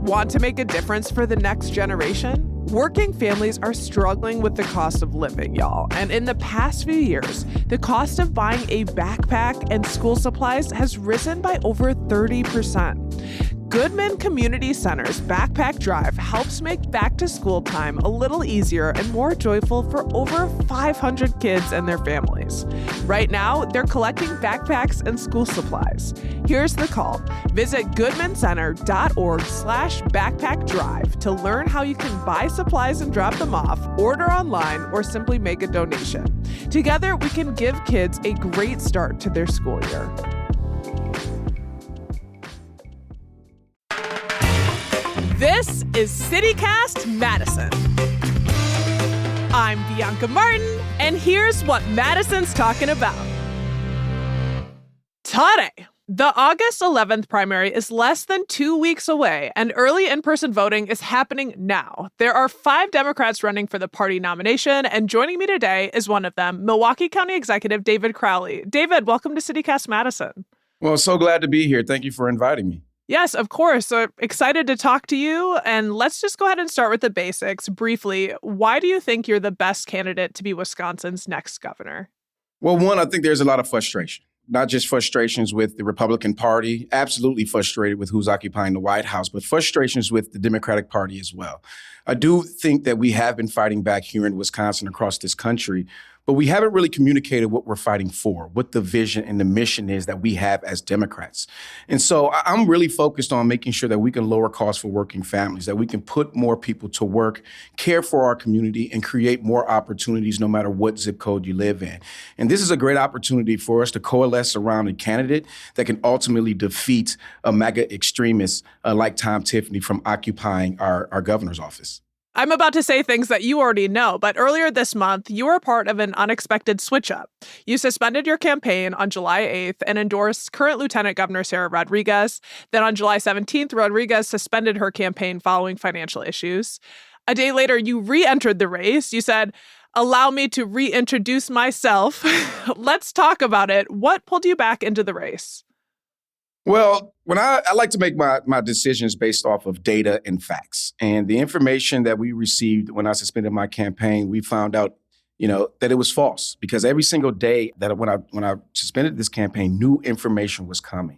Want to make a difference for the next generation? Working families are struggling with the cost of living, y'all. And in the past few years, the cost of buying a backpack and school supplies has risen by over 30%. Goodman Community Center's Backpack Drive helps make back-to-school time a little easier and more joyful for over 500 kids and their families. Right now, they're collecting backpacks and school supplies. Here's the call. Visit goodmancenter.org/backpackdrive to learn how you can buy supplies and drop them off, order online, or simply make a donation. Together, we can give kids a great start to their school year. This is CityCast Madison. I'm Bianca Martin, and here's what Madison's talking about. Today, the August 11th primary is less than 2 weeks away, and early in-person voting is happening now. There are 5 Democrats running for the party nomination, and joining me today is one of them, Milwaukee County Executive David Crowley. David, welcome to CityCast Madison. Well, so glad to be here. Thank you for inviting me. Yes, of course. So excited to talk to you. And let's just go ahead and start with the basics briefly. Why do you think you're the best candidate to be Wisconsin's next governor? Well, one, I think there's a lot of frustration, not just frustrations with the Republican Party, absolutely frustrated with who's occupying the White House, but frustrations with the Democratic Party as well. I do think that we have been fighting back here in Wisconsin across this country, but we haven't really communicated what we're fighting for, what the vision and the mission is that we have as Democrats. And so I'm really focused on making sure that we can lower costs for working families, that we can put more people to work, care for our community, and create more opportunities no matter what zip code you live in. And this is a great opportunity for us to coalesce around a candidate that can ultimately defeat a MAGA extremist like Tom Tiffany from occupying our governor's office. I'm about to say things that you already know, but earlier this month, you were part of an unexpected switch-up. You suspended your campaign on July 8th and endorsed current Lieutenant Governor Sarah Rodriguez. Then on July 17th, Rodriguez suspended her campaign following financial issues. A day later, you re-entered the race. You said, "Allow me to reintroduce myself." Let's talk about it. What pulled you back into the race? Well, when I like to make my decisions based off of data and facts. And the information that we received when I suspended my campaign, we found out, that it was false, because every single day that when I suspended this campaign, new information was coming.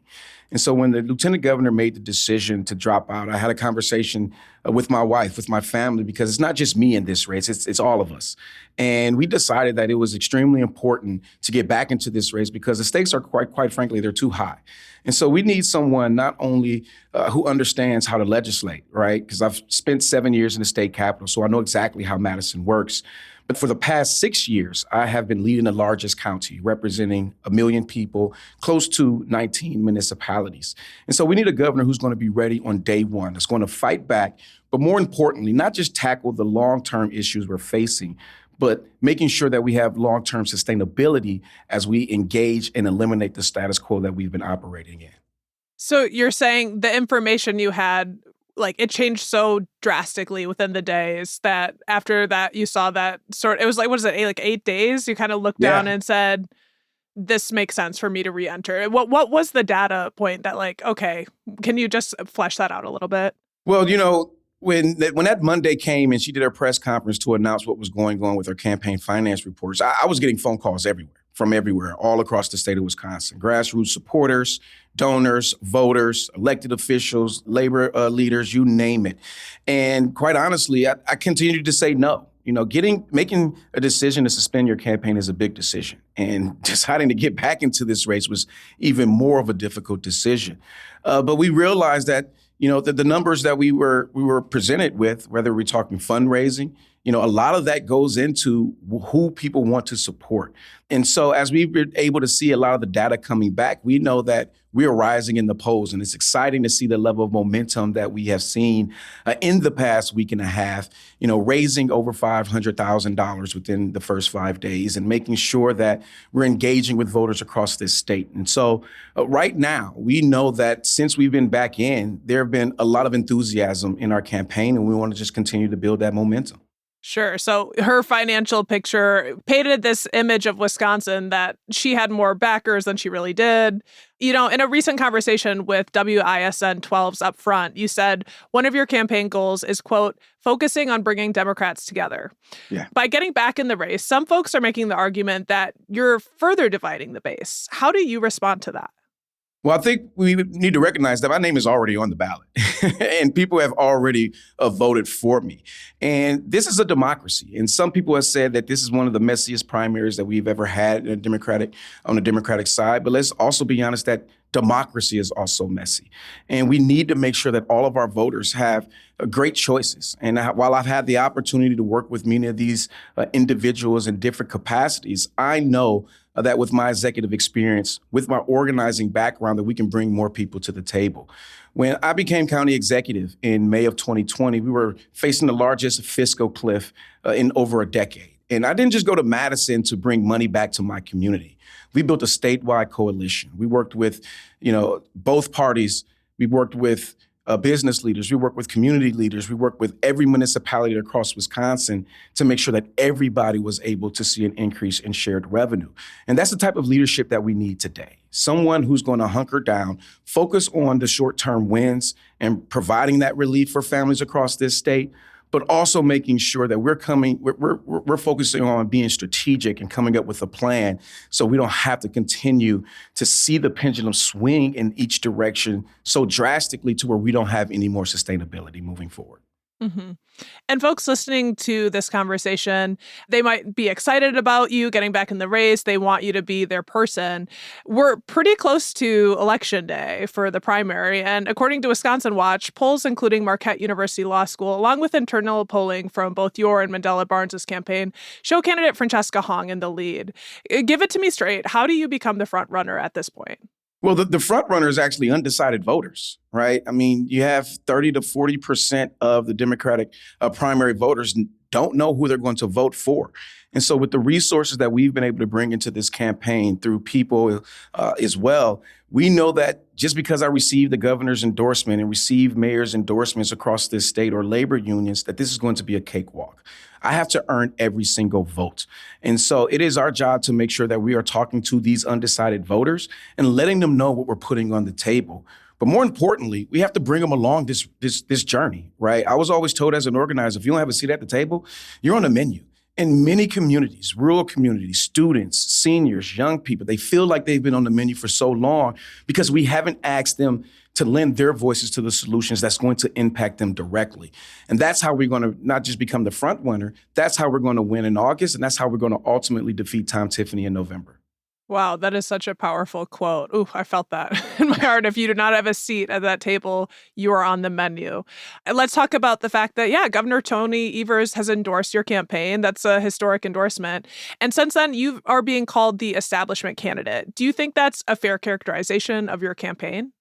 And so when the lieutenant governor made the decision to drop out, I had a conversation with my wife, with my family, because it's not just me in this race, it's all of us. And we decided that it was extremely important to get back into this race because the stakes are quite frankly, they're too high. And so we need someone not only who understands how to legislate, right? Because I've spent 7 years in the state capitol, so I know exactly how Madison works. But for the past 6 years, I have been leading the largest county, representing 1 million people, close to 19 municipalities. And so we need a governor who's going to be ready on day one, that's going to fight back, but more importantly, not just tackle the long-term issues we're facing, but making sure that we have long-term sustainability as we engage and eliminate the status quo that we've been operating in. So you're saying the information you had, it changed so drastically within the days that after that you saw that it was 8 days? You kind of looked down and said, this makes sense for me to re-enter. What was the data point that okay, can you just flesh that out a little bit? Well, when that Monday came and she did her press conference to announce what was going on with her campaign finance reports, I was getting phone calls from everywhere, all across the state of Wisconsin. Grassroots supporters, donors, voters, elected officials, labor leaders, you name it. And quite honestly, I continued to say no. Making a decision to suspend your campaign is a big decision. And deciding to get back into this race was even more of a difficult decision. But we realized that the numbers that we were presented with, whether we're talking fundraising, a lot of that goes into who people want to support. And so as we've been able to see a lot of the data coming back, we know that we are rising in the polls. And it's exciting to see the level of momentum that we have seen in the past week and a half, raising over $500,000 within the first 5 days and making sure that we're engaging with voters across this state. And so right now, we know that since we've been back in, there have been a lot of enthusiasm in our campaign, and we want to just continue to build that momentum. Sure. So her financial picture painted this image of Wisconsin that she had more backers than she really did. In a recent conversation with WISN 12's Upfront, you said one of your campaign goals is, quote, focusing on bringing Democrats together. Yeah. By getting back in the race, some folks are making the argument that you're further dividing the base. How do you respond to that? Well, I think we need to recognize that my name is already on the ballot and people have already voted for me. And this is a democracy. And some people have said that this is one of the messiest primaries that we've ever had on the Democratic side. But let's also be honest that democracy is also messy. And we need to make sure that all of our voters have great choices. And while I've had the opportunity to work with many of these individuals in different capacities, I know that with my executive experience, with my organizing background, that we can bring more people to the table. When I became county executive in May of 2020, we were facing the largest fiscal cliff in over a decade. And I didn't just go to Madison to bring money back to my community. We built a statewide coalition. We worked with, both parties. We worked with business leaders. We work with community leaders. We work with every municipality across Wisconsin to make sure that everybody was able to see an increase in shared revenue. And that's the type of leadership that we need today. Someone who's going to hunker down, focus on the short-term wins and providing that relief for families across this state, but also making sure that we're focusing on being strategic and coming up with a plan so we don't have to continue to see the pendulum swing in each direction so drastically to where we don't have any more sustainability moving forward. Mm-hmm. And folks listening to this conversation, they might be excited about you getting back in the race. They want you to be their person. We're pretty close to Election Day for the primary. And according to Wisconsin Watch, polls including Marquette University Law School, along with internal polling from both your and Mandela Barnes' campaign, show candidate Francesca Hong in the lead. Give it to me straight. How do you become the front runner at this point? Well, the front runner is actually undecided voters, right? I mean, you have 30 to 40% of the Democratic primary voters don't know who they're going to vote for. And so with the resources that we've been able to bring into this campaign through people as well, we know that just because I received the governor's endorsement and received mayor's endorsements across this state or labor unions, that this is going to be a cakewalk. I have to earn every single vote. And so it is our job to make sure that we are talking to these undecided voters and letting them know what we're putting on the table. But more importantly, we have to bring them along this journey, right? I was always told as an organizer, if you don't have a seat at the table, you're on the menu. In many communities, rural communities, students, seniors, young people, they feel like they've been on the menu for so long because we haven't asked them to lend their voices to the solutions that's going to impact them directly. And that's how we're going to not just become the front runner, that's how we're going to win in August, and that's how we're going to ultimately defeat Tom Tiffany in November. Wow, that is such a powerful quote. Ooh, I felt that in my heart. If you do not have a seat at that table, you are on the menu. And let's talk about the fact that, Governor Tony Evers has endorsed your campaign. That's a historic endorsement. And since then, you are being called the establishment candidate. Do you think that's a fair characterization of your campaign?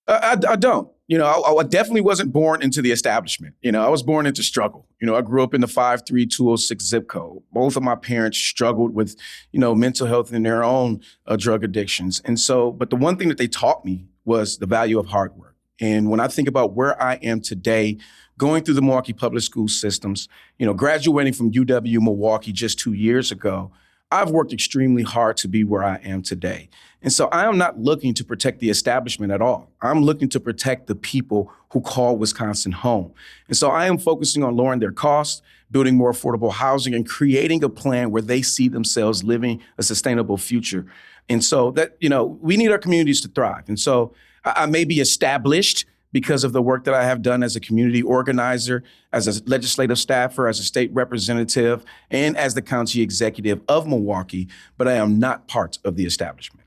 I don't. I definitely wasn't born into the establishment. I was born into struggle. I grew up in the 53206 zip code. Both of my parents struggled with, mental health and their own drug addictions. And so, but the one thing that they taught me was the value of hard work. And when I think about where I am today, going through the Milwaukee public school systems, graduating from UW Milwaukee just 2 years ago, I've worked extremely hard to be where I am today. And so I am not looking to protect the establishment at all. I'm looking to protect the people who call Wisconsin home. And so I am focusing on lowering their costs, building more affordable housing, and creating a plan where they see themselves living a sustainable future. And so that, we need our communities to thrive. And so I may be established because of the work that I have done as a community organizer, as a legislative staffer, as a state representative, and as the county executive of Milwaukee, but I am not part of the establishment.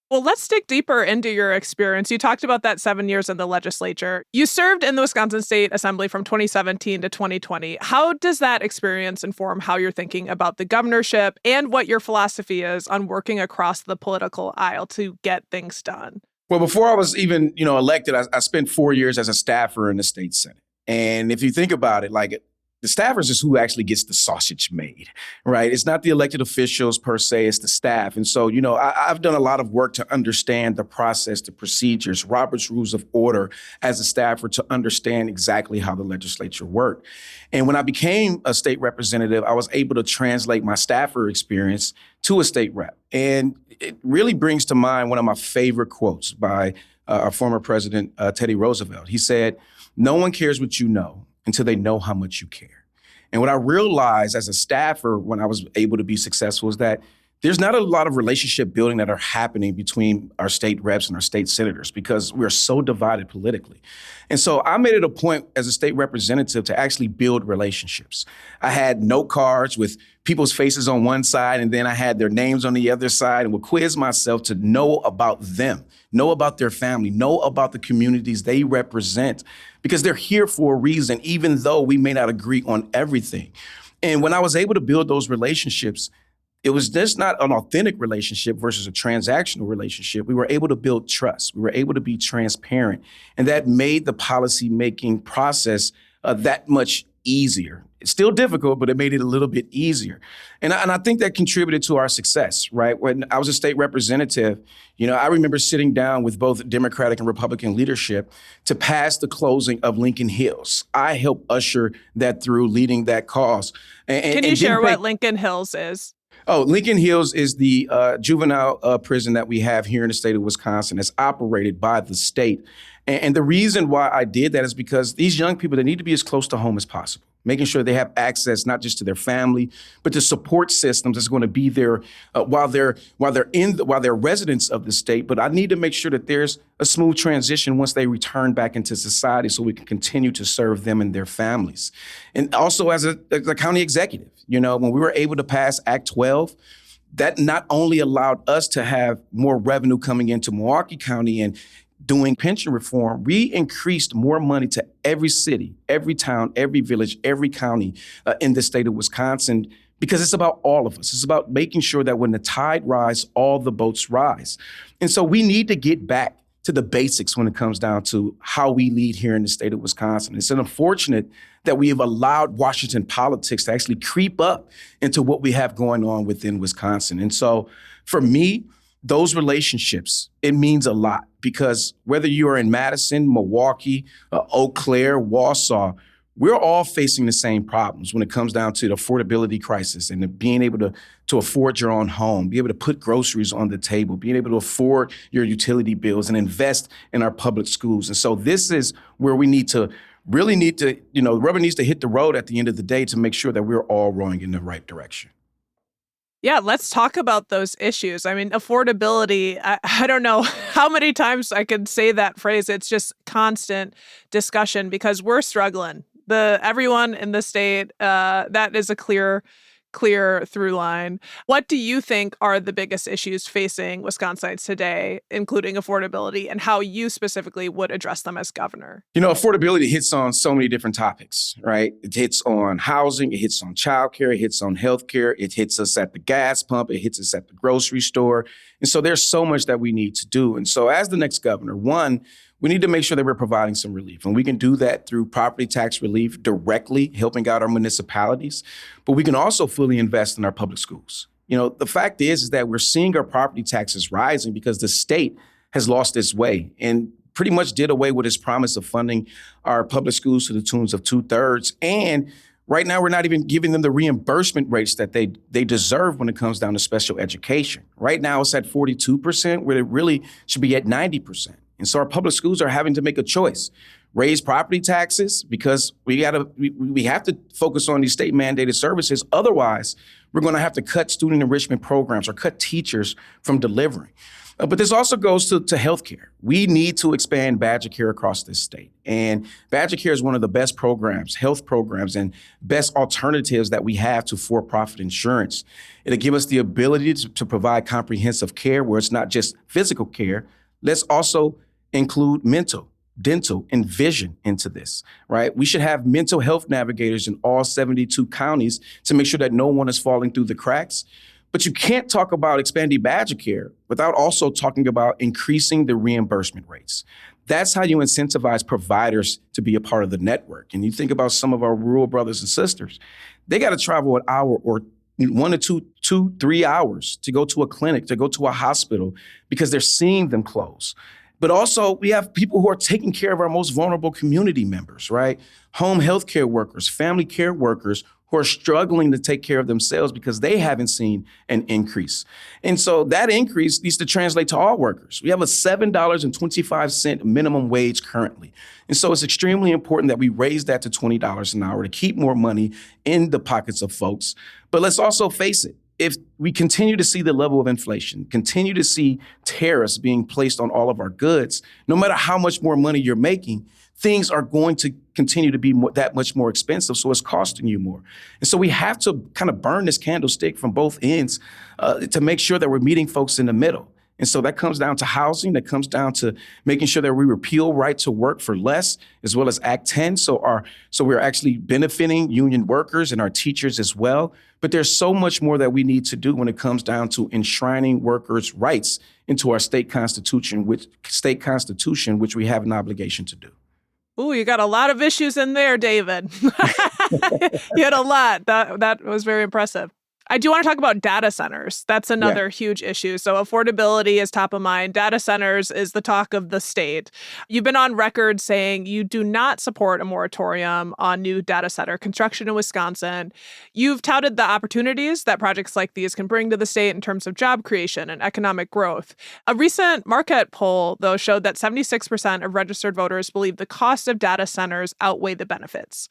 Well, let's dig deeper into your experience. You talked about that 7 years in the legislature. You served in the Wisconsin State Assembly from 2017 to 2020. How does that experience inform how you're thinking about the governorship and what your philosophy is on working across the political aisle to get things done? Well, before I was even, elected, I spent 4 years as a staffer in the state Senate. And if you think about it, The staffers is who actually gets the sausage made, right? It's not the elected officials per se, it's the staff. And so, I've done a lot of work to understand the process, the procedures, Robert's Rules of Order as a staffer to understand exactly how the legislature worked. And when I became a state representative, I was able to translate my staffer experience to a state rep. And it really brings to mind one of my favorite quotes by our former president, Teddy Roosevelt. He said, "No one cares what you know until they know how much you care." And what I realized as a staffer when I was able to be successful is that there's not a lot of relationship building that are happening between our state reps and our state senators because we're so divided politically. And so I made it a point as a state representative to actually build relationships. I had note cards with people's faces on one side, and then I had their names on the other side, and would quiz myself to know about them, know about their family, know about the communities they represent, because they're here for a reason, even though we may not agree on everything. And when I was able to build those relationships, it was just not an authentic relationship versus a transactional relationship. We were able to build trust. We were able to be transparent. And that made the policy-making process that much easier. It's still difficult, but it made it a little bit easier. And I think that contributed to our success, right? When I was a state representative, I remember sitting down with both Democratic and Republican leadership to pass the closing of Lincoln Hills. I helped usher that through, leading that cause. Can you share what Lincoln Hills is? Oh, Lincoln Hills is the juvenile prison that we have here in the state of Wisconsin. It's operated by the state. And the reason why I did that is because these young people, they need to be as close to home as possible, making sure they have access not just to their family, but to support systems that's going to be there while they're residents of the state. But I need to make sure that there's a smooth transition once they return back into society so we can continue to serve them and their families. And also as a county executive, when we were able to pass Act 12, that not only allowed us to have more revenue coming into Milwaukee County and doing pension reform, we increased more money to every city, every town, every village, every county in the state of Wisconsin, because it's about all of us. It's about making sure that when the tide rises, all the boats rise. And so we need to get back to the basics when it comes down to how we lead here in the state of Wisconsin. It's unfortunate that we have allowed Washington politics to actually creep up into what we have going on within Wisconsin. And so for me, those relationships, it means a lot because whether you are in Madison, Milwaukee, Eau Claire, Wausau, we're all facing the same problems when it comes down to the affordability crisis and being able to afford your own home, be able to put groceries on the table, being able to afford your utility bills and invest in our public schools. And so this is where we really need to, the rubber needs to hit the road at the end of the day to make sure that we're all rowing in the right direction. Yeah, let's talk about those issues. I mean, affordability, I don't know how many times I could say that phrase. It's just constant discussion because we're struggling. Everyone in the state, that is a clear through line. What do you think are the biggest issues facing Wisconsinites today, including affordability, and how you specifically would address them as governor? Affordability hits on so many different topics, right? It hits on housing, it hits on childcare, it hits on healthcare, it hits us at the gas pump, it hits us at the grocery store. And so there's so much that we need to do. And so as the next governor, one, we need to make sure that we're providing some relief. And we can do that through property tax relief directly, helping out our municipalities. But we can also fully invest in our public schools. The fact is that we're seeing our property taxes rising because the state has lost its way and pretty much did away with its promise of funding our public schools to the tunes of 2/3. And right now, we're not even giving them the reimbursement rates that they deserve when it comes down to special education. Right now, it's at 42%, where it really should be at 90%. And so our public schools are having to make a choice. Raise property taxes because we have to focus on these state mandated services. Otherwise, we're going to have to cut student enrichment programs or cut teachers from delivering. But this also goes to healthcare. We need to expand Badger Care across this state. And Badger Care is one of the best programs, health programs, and best alternatives that we have to for-profit insurance. It'll give us the ability to provide comprehensive care where it's not just physical care. Let's also include mental, dental, and vision into this, right? We should have mental health navigators in all 72 counties to make sure that no one is falling through the cracks. But you can't talk about expanding Badger Care without also talking about increasing the reimbursement rates. That's how you incentivize providers to be a part of the network. And you think about some of our rural brothers and sisters, they got to travel an hour or 1 to 3 hours to go to a clinic, to go to a hospital, because they're seeing them close. But also, we have people who are taking care of our most vulnerable community members, right? Home healthcare workers, family care workers who are struggling to take care of themselves because they haven't seen an increase. And so that increase needs to translate to all workers. We have a $7.25 minimum wage currently. And so it's extremely important that we raise that to $20 an hour to keep more money in the pockets of folks. But let's also face it. If we continue to see the level of inflation, continue to see tariffs being placed on all of our goods, no matter how much more money you're making, things are going to continue to be that much more expensive, so it's costing you more. And so we have to kind of burn this candlestick from both ends to make sure that we're meeting folks in the middle. And so that comes down to housing, that comes down to making sure that we repeal right to work for less, as well as Act 10. So we're actually benefiting union workers and our teachers as well. But there's so much more that we need to do when it comes down to enshrining workers' rights into our state constitution, which we have an obligation to do. Ooh, you got a lot of issues in there, David. You had a lot. That was very impressive. I do want to talk about data centers. That's another huge issue. So affordability is top of mind. Data centers is the talk of the state. You've been on record saying you do not support a moratorium on new data center construction in Wisconsin. You've touted the opportunities that projects like these can bring to the state in terms of job creation and economic growth. A recent Marquette poll, though, showed that 76% of registered voters believe the cost of data centers outweigh the benefits.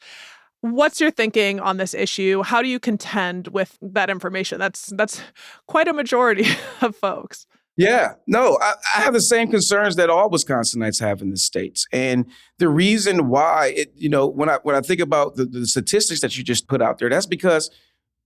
What's your thinking on this issue? How do you contend with that information? That's quite a majority of folks. Yeah, no, I have the same concerns that all Wisconsinites have in the States. And the reason why, when I think about the statistics that you just put out there, that's because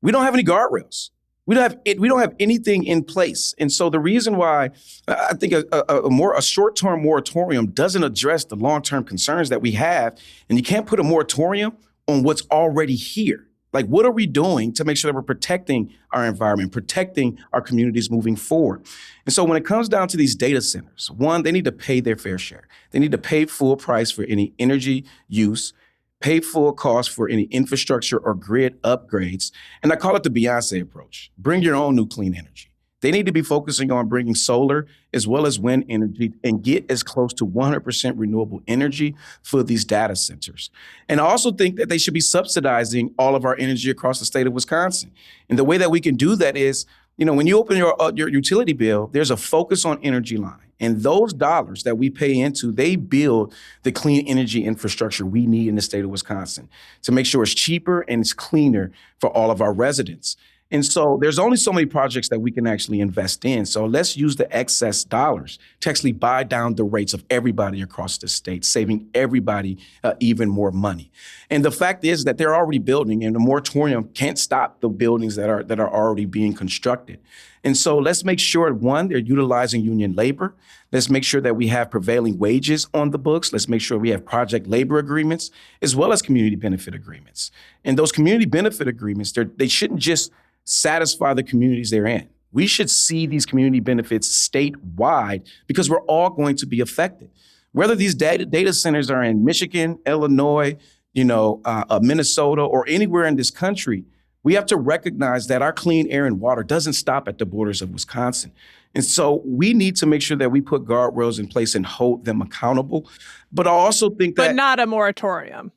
we don't have any guardrails. We don't have anything in place. And so the reason why I think a short-term moratorium doesn't address the long-term concerns that we have, and you can't put a moratorium on what's already here. Like, what are we doing to make sure that we're protecting our environment, protecting our communities moving forward? And so when it comes down to these data centers, one, they need to pay their fair share. They need to pay full price for any energy use, pay full cost for any infrastructure or grid upgrades. And I call it the Beyonce approach. Bring your own new clean energy. They need to be focusing on bringing solar as well as wind energy and get as close to 100% renewable energy for these data centers. And I also think that they should be subsidizing all of our energy across the state of Wisconsin. And the way that we can do that is, when you open your utility bill, there's a focus on energy line. And those dollars that we pay into, they build the clean energy infrastructure we need in the state of Wisconsin to make sure it's cheaper and it's cleaner for all of our residents. And so there's only so many projects that we can actually invest in. So let's use the excess dollars to actually buy down the rates of everybody across the state, saving everybody even more money. And the fact is that they're already building, and the moratorium can't stop the buildings that are already being constructed. And so let's make sure, one, they're utilizing union labor. Let's make sure that we have prevailing wages on the books. Let's make sure we have project labor agreements as well as community benefit agreements. And those community benefit agreements, they shouldn't just satisfy the communities they're in. We should see these community benefits statewide because we're all going to be affected. Whether these data centers are in Michigan, Illinois, Minnesota, or anywhere in this country, we have to recognize that our clean air and water doesn't stop at the borders of Wisconsin. And so we need to make sure that we put guardrails in place and hold them accountable. But I also think that— But not a moratorium.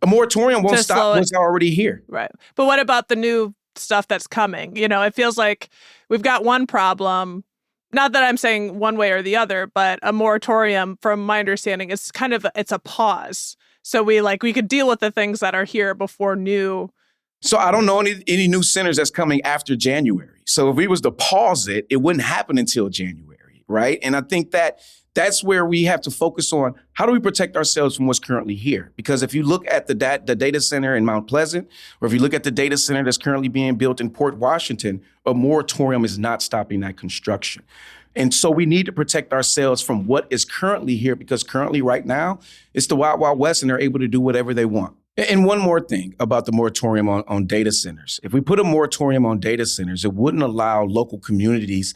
A moratorium won't stop what's already here. Right. But what about the new stuff that's coming? It feels like we've got one problem. Not that I'm saying one way or the other, but a moratorium, from my understanding, is it's a pause. So we could deal with the things that are here before new. So I don't know any new centers that's coming after January. So if we was to pause it, it wouldn't happen until January, right? And I think that's where we have to focus on how do we protect ourselves from what's currently here? Because if you look at the data center in Mount Pleasant, or if you look at the data center that's currently being built in Port Washington, a moratorium is not stopping that construction. And so we need to protect ourselves from what is currently here, because currently right now, it's the Wild Wild West and they're able to do whatever they want. And one more thing about the moratorium on data centers. If we put a moratorium on data centers, it wouldn't allow local communities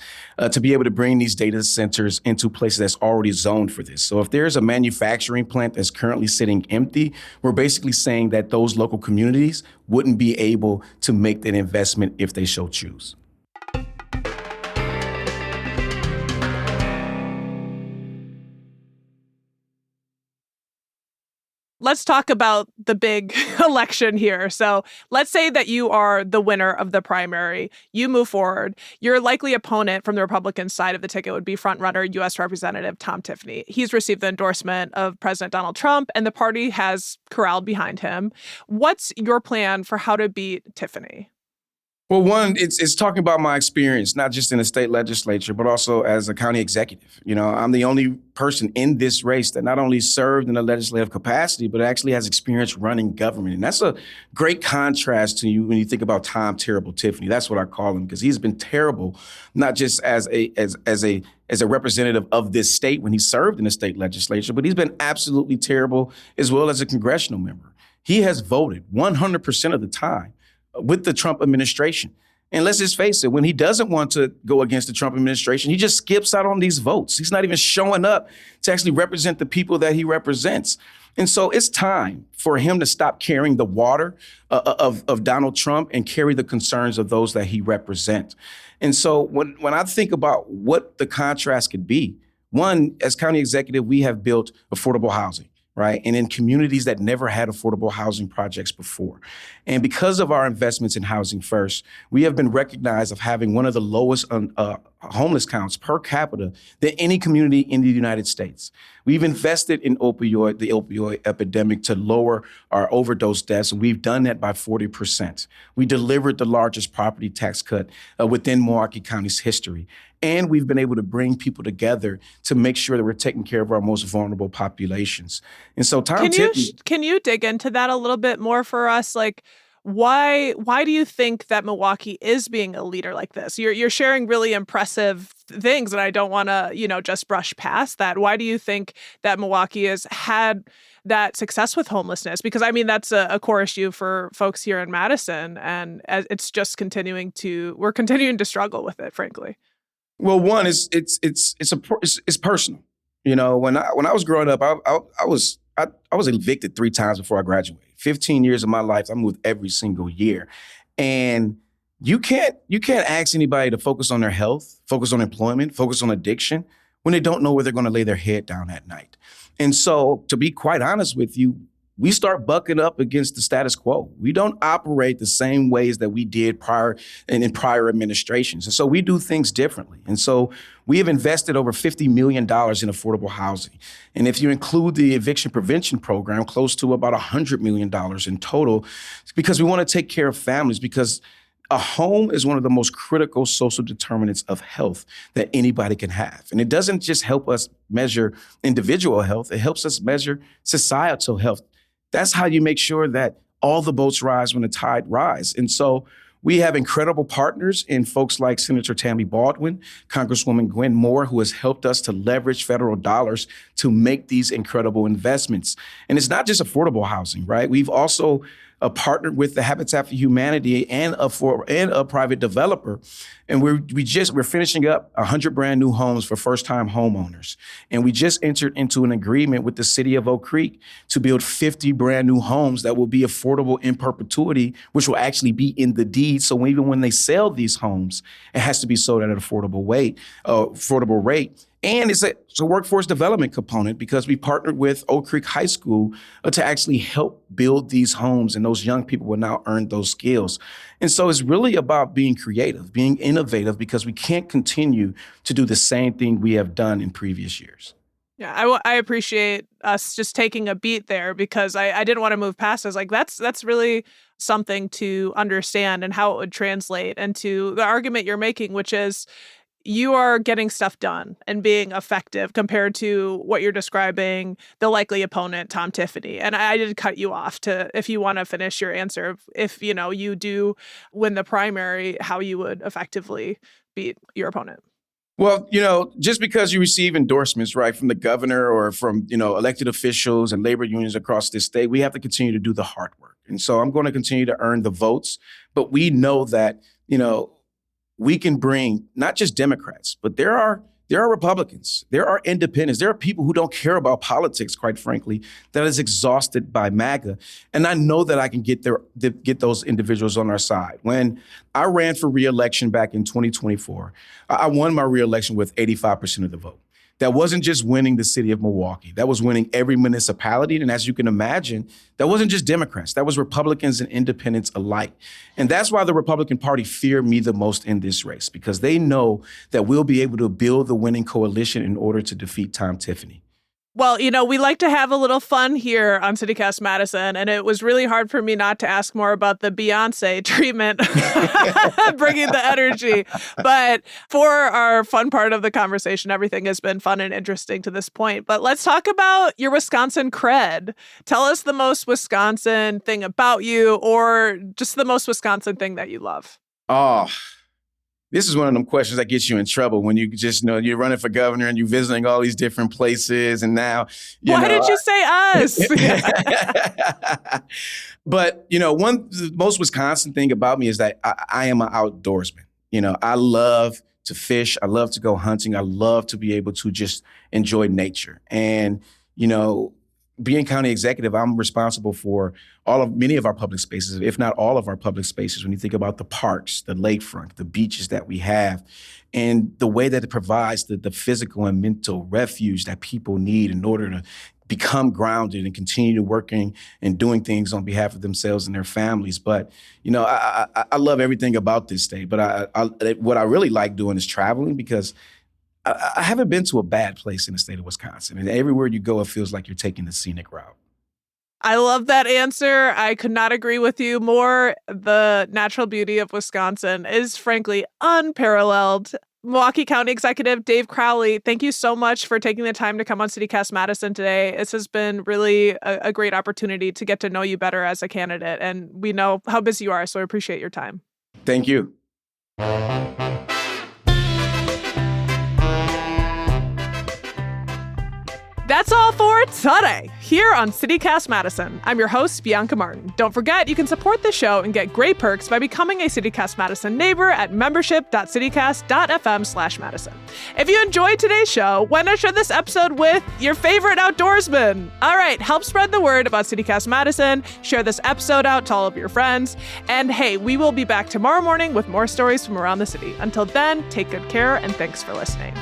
to be able to bring these data centers into places that's already zoned for this. So if there's a manufacturing plant that's currently sitting empty, we're basically saying that those local communities wouldn't be able to make that investment if they so choose. Let's talk about the big election here. So let's say that you are the winner of the primary. You move forward. Your likely opponent from the Republican side of the ticket would be frontrunner U.S. Representative Tom Tiffany. He's received the endorsement of President Donald Trump, and the party has corralled behind him. What's your plan for how to beat Tiffany? Well, one, it's talking about my experience, not just in the state legislature, but also as a county executive. I'm the only person in this race that not only served in a legislative capacity, but actually has experience running government. And that's a great contrast to you when you think about Tom Terrible Tiffany. That's what I call him, because he's been terrible, not just as a representative of this state when he served in the state legislature, but he's been absolutely terrible as well as a congressional member. He has voted 100% of the time with the Trump administration. And let's just face it, when he doesn't want to go against the Trump administration, he just skips out on these votes. He's not even showing up to actually represent the people that he represents. And so it's time for him to stop carrying the water of Donald Trump and carry the concerns of those that he represents. And so when I think about what the contrast could be, one, as county executive, we have built affordable housing, right? And in communities that never had affordable housing projects before. And because of our investments in Housing First, we have been recognized of having one of the lowest homeless counts per capita than any community in the United States. We've invested in the opioid epidemic to lower our overdose deaths, and we've done that by 40%. We delivered the largest property tax cut within Milwaukee County's history. And we've been able to bring people together to make sure that we're taking care of our most vulnerable populations. And so Can you dig into that a little bit more for us? Like, why do you think that Milwaukee is being a leader like this? You're sharing really impressive things, and I don't want to, just brush past that. Why do you think that Milwaukee has had that success with homelessness? Because that's a core issue for folks here in Madison, and it's just we're continuing to struggle with it, frankly. Well, one is it's personal. When I was growing up, I was evicted 3 times before I graduated. 15 years of my life, I moved every single year, and you can't ask anybody to focus on their health, focus on employment, focus on addiction when they don't know where they're going to lay their head down at night. And so, to be quite honest with you, we start bucking up against the status quo. We don't operate the same ways that we did in prior administrations. And so we do things differently. And so we have invested over $50 million in affordable housing. And if you include the eviction prevention program, close to about $100 million in total, because we want to take care of families, because a home is one of the most critical social determinants of health that anybody can have. And it doesn't just help us measure individual health, it helps us measure societal health. That's how you make sure that all the boats rise when the tide rise. And so we have incredible partners in folks like Senator Tammy Baldwin, Congresswoman Gwen Moore, who has helped us to leverage federal dollars to make these incredible investments. And it's not just affordable housing, right? We've also partnered with the Habitat for Humanity and a private developer. And we're finishing up 100 brand new homes for first-time homeowners. And we just entered into an agreement with the city of Oak Creek to build 50 brand new homes that will be affordable in perpetuity, which will actually be in the deed. So even when they sell these homes, it has to be sold at an affordable rate. And it's a workforce development component, because we partnered with Oak Creek High School to actually help build these homes, and those young people will now earn those skills. And so it's really about being creative, being innovative, because we can't continue to do the same thing we have done in previous years. Yeah, I appreciate us just taking a beat there, because I didn't want to move past it. I was like, that's really something to understand and how it would translate into the argument you're making, which is you are getting stuff done and being effective compared to what you're describing, the likely opponent, Tom Tiffany. And I did cut you off if you want to finish your answer, if you do win the primary, how you would effectively beat your opponent. Well, just because you receive endorsements, right, from the governor or from, elected officials and labor unions across this state, we have to continue to do the hard work. And so I'm going to continue to earn the votes. But we know that, we can bring not just Democrats, but there are Republicans, there are independents, there are people who don't care about politics, quite frankly, that is exhausted by MAGA. And I know that I can get those individuals on our side. When I ran for re-election back in 2024, I won my re-election with 85% of the vote. That wasn't just winning the city of Milwaukee. That was winning every municipality. And as you can imagine, that wasn't just Democrats. That was Republicans and independents alike. And that's why the Republican Party fear me the most in this race, because they know that we'll be able to build the winning coalition in order to defeat Tom Tiffany. Well, we like to have a little fun here on CityCast Madison, and it was really hard for me not to ask more about the Beyonce treatment, bringing the energy. But for our fun part of the conversation, everything has been fun and interesting to this point. But let's talk about your Wisconsin cred. Tell us the most Wisconsin thing about you, or just the most Wisconsin thing that you love. Oh, this is one of them questions that gets you in trouble when you just know you're running for governor and you're visiting all these different places. And now, why did you say us? But, the most Wisconsin thing about me is that I am an outdoorsman. I love to fish. I love to go hunting. I love to be able to just enjoy nature. And, being county executive, I'm responsible for many of our public spaces, if not all of our public spaces. When you think about the parks, the lakefront, the beaches that we have, and the way that it provides the physical and mental refuge that people need in order to become grounded and continue to working and doing things on behalf of themselves and their families. But, I love everything about this state. But what I really like doing is traveling, because I haven't been to a bad place in the state of Wisconsin. And everywhere you go, it feels like you're taking the scenic route. I love that answer. I could not agree with you more. The natural beauty of Wisconsin is frankly unparalleled. Milwaukee County Executive Dave Crowley, thank you so much for taking the time to come on CityCast Madison today. This has been really a great opportunity to get to know you better as a candidate. And we know how busy you are, so I appreciate your time. Thank you. That's all for today here on CityCast Madison. I'm your host, Bianca Martin. Don't forget, you can support the show and get great perks by becoming a CityCast Madison neighbor at membership.citycast.fm/Madison. If you enjoyed today's show, why not share this episode with your favorite outdoorsman? All right, help spread the word about CityCast Madison. Share this episode out to all of your friends. And hey, we will be back tomorrow morning with more stories from around the city. Until then, take good care and thanks for listening.